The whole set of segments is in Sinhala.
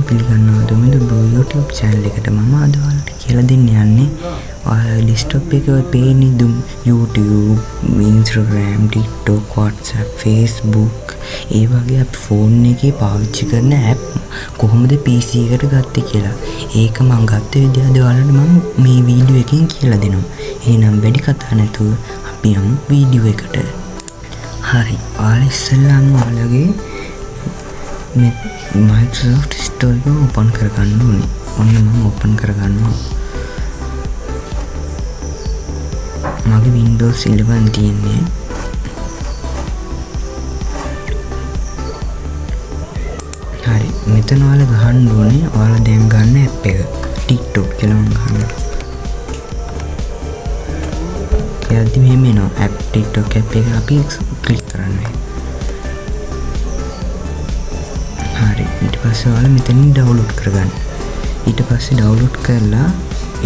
පිළිගන්නවා දුමින්ද බ්‍රෝ YouTube channel එකට. මම අද ඔයාලට කියලා දෙන්න යන්නේ ඔයාලා desktop එකේ පේන්නේ දුම් YouTube, Instagram, TikTok, WhatsApp, Facebook ඒ වගේ අපේ ෆෝන් එකේ පාවිච්චි කරන app කොහොමද PC එකට ගත්තේ කියලා. ඒක මම ගත්ත විදිහ අද ඔයාලට මම මේ වීඩියෝ එකෙන් කියලා දෙනවා. එහෙනම් වැඩි කතා නැතුව අපි යමු වීඩියෝ එකට. හරි. ඔයාලා ඉස්සෙල්ලාම ඔයාලගේ මේ Microsoft Store එක open කරගන්න ඕනේ. ඔන්න මම open කරගන්නවා. මගේ Windows 11 තියෙන්නේ. හරි. මෙතන ඔයාලා ගහන්න ඕනේ ඔයාලා දැන් ගන්න app එක. TikTok කියලා මම ගන්නවා. එයාදී මෙහෙම එනවා app TikTok app එක අපි ක්ලික් කරන්නේ. හරි. ඊට පස්සේ ඔයාලා මෙතනින් ඩවුන්ලෝඩ් කරගන්න. ඊට පස්සේ ඩවුන්ලෝඩ් කරලා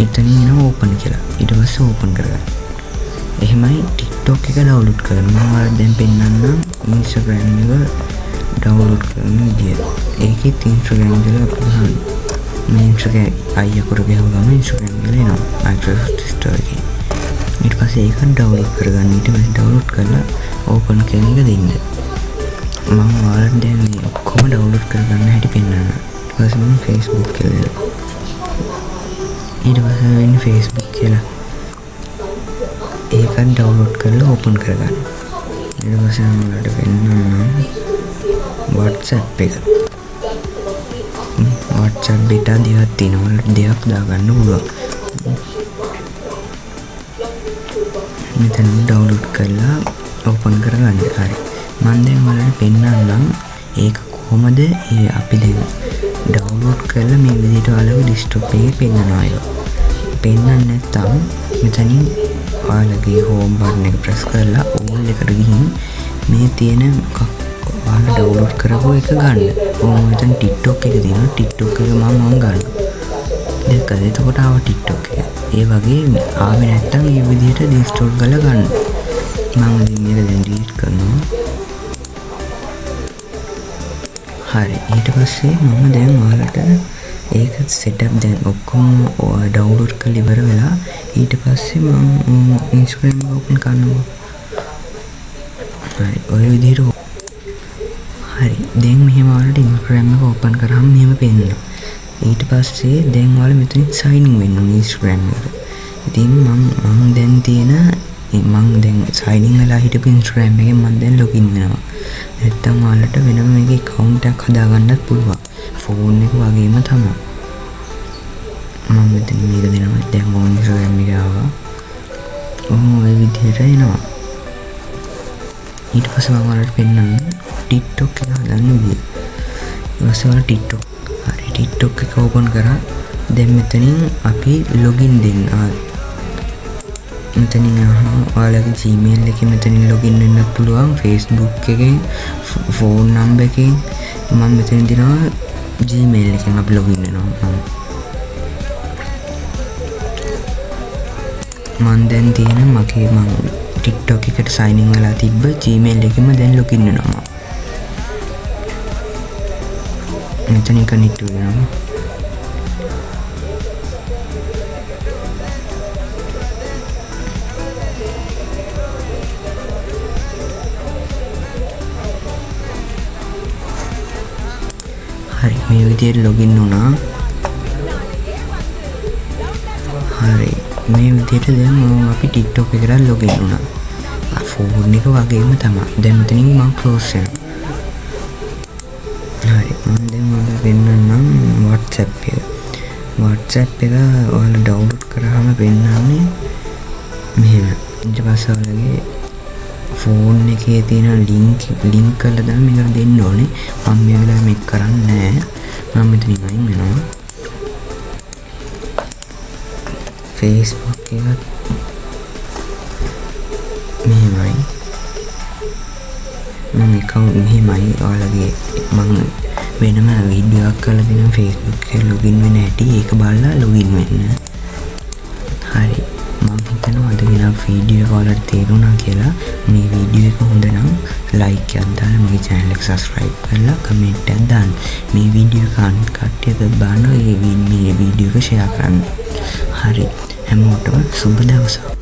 එතනින් එනවා ඕපන් කියලා. ඊට පස්සේ ඕපන් කරගන්න. එහෙමයි TikTok එක ඩවුන්ලෝඩ් කරන්න. මම ඔයාලට දැන් පෙන්නන්නම් Instagram එක ඩවුන්ලෝඩ් කරන විදිය. ඒකෙත් Instagram එක අපහන්. මේ Instagram අයියා කර ගහුවම Instagram එක එනවා Microsoft Store එකේ. ඊට පස්සේ ඒක ඩවුන්ලෝඩ් කරගන්න. ඊට පස්සේ ඩවුන්ලෝඩ් කරලා ඕපන් කියන එක දෙන්න. මම ඔයාලට දැන් මේ ඔක්කොම ඩවුන්ලෝඩ් කරගන්න හැටි පෙන්නන්න. ඊට පස්සේ මම Facebook කියලා දෙනවා. ඊට පස්සේ වෙන්නේ Facebook කියලා. ඒක ඩවුන්ලෝඩ් කරලා ඕපන් කරගන්න. ඊට පස්සේ මම ඔයාලට පෙන්නන්නම් WhatsApp එක. WhatsApp beta දෙකක් තියෙනවා. ඔයාලට දෙකක් දාගන්න පුළුවන්. මෙතන ඩවුන්ලෝඩ් කරලා ඕපන් කරගන්න. හරි. මම දැන් ඔයාලට පෙන්නන්නම් ඒක කොහොමද අපි දැන් ඩවුන්ලෝඩ් කරලා මේ විදිහට ඔයාලගේ desktop එකේ පෙන්නනවා ඒක. පෙන්නන්න නැත්නම් මෙතනින් ඔයාලගේ home button එක press කරලා all එකට ගිහින් මේ තියෙන ඔයාලා ඩවුන්ලෝඩ් කරපුව එක ගන්න. ඕම මෙතන TikTok එක තියෙනවා. TikTok එක මම ගන්නවා. දැක්කද? එතකොට ආව TikTok එක. ඒ වගේ ආවේ නැත්නම් මේ විදිහට install කරලා ගන්න. මම මේක දැන් delete කරනවා. හරි. ඊට පස්සේ මම දැන් ඔයාලට ඒක setup දැන් ඔක්කොම ඩවුන්ලෝඩ් කරලා ඉවර වෙලා ඊට පස්සේ මම Instagram එක open කරනවා. හරි. ඔය විදිහට හරි. දැන් මෙහෙම ඔයාලට Instagram එක open කරාම මෙහෙම පෙන්නනවා. ඊට පස්සේ දැන් ඔයාලා මෙතන sign in වෙන්න ඕනේ Instagram එකට. ඉතින් මම දැන් තියෙන මම දැන් sign in වෙලා හිටපු Instagram එකෙන් මම දැන් login වෙනවා. නැත්තම් ඔයාලට වෙනම මේකේ account එකක් හදාගන්නත් පුළුවන්. ෆෝන් එක වගේම තමයි. මම මෙතන මේක දෙනවා. දැන් මම Instagram එක ආවා. ඔය විදිහට එනවා. ඊට පස්සේ මම ඔයාලට පෙන්නන්න TikTok එක හදන්න විදිය. ඊට පස්සේ ඔයාලා TikTok හරි TikTok එක ඕපන් කරා. දැන් මෙතනින් අපි login දෙන්න. මෙතනින් ඔයාලගේ Gmail එකේ මෙතනින් login වෙන්නත් පුළුවන්. Facebook එකෙන්, phone number එකෙන් මම මෙතන දෙනවා Gmail එකෙන් අපි login වෙනවා. මම දැන් තියෙන මගේ TikTok එකට sign in වෙලා තිබ්බ Gmail එකෙන්ම දැන් login වෙනවා. මෙතනින් connect වෙනවා. හරි. මේ විදිහට login වුණා. හරි. මේ විදිහට දැන් අපි TikTok එකට login වුණා. ෆෝන් එක වගේම තමයි. දැන් මෙතනින් මම close වෙනවා. හරි. මම දැන් ඔයාලට පෙන්නන්නම් WhatsApp එක. WhatsApp එක ඔයාලා ඩවුන්ලෝඩ් කරාම පෙන්නන්නේ මෙහෙම. ඊට පස්සේ ඔයාලගේ ෆෝන් එකේ තියෙන ලින්ක් කරලා දාන්න මේකට දෙන්න ඕනේ. මම මේ වෙලාවේ මේක කරන්නේ නැහැ. මම මෙතනින් අයින් වෙනවා. Facebook එකත් මෙහෙමයි. මම account මෙහෙමයි. ඔයාලගේ මම වෙනම වීඩියෝ එකක් කරලා දෙනවා Facebook එකේ login වෙන හැටි. ඒක බලලා login වෙන්න. හරි. මම මම හිතනවා අද ගෙන වීඩියෝ එක ඔයාලට තේරුණා කියලා. මේ වීඩියෝ එක හොඳ නම් ලයික් එකක් දාලා මගේ channel එක subscribe කරලා comment එකක් දාන්න. මේ වීඩියෝ එක අනිත් කට්ටියටත් බලන්න මේ වීඩියෝ එක share කරන්න. හරි හැමෝටම සුබ දවසක්.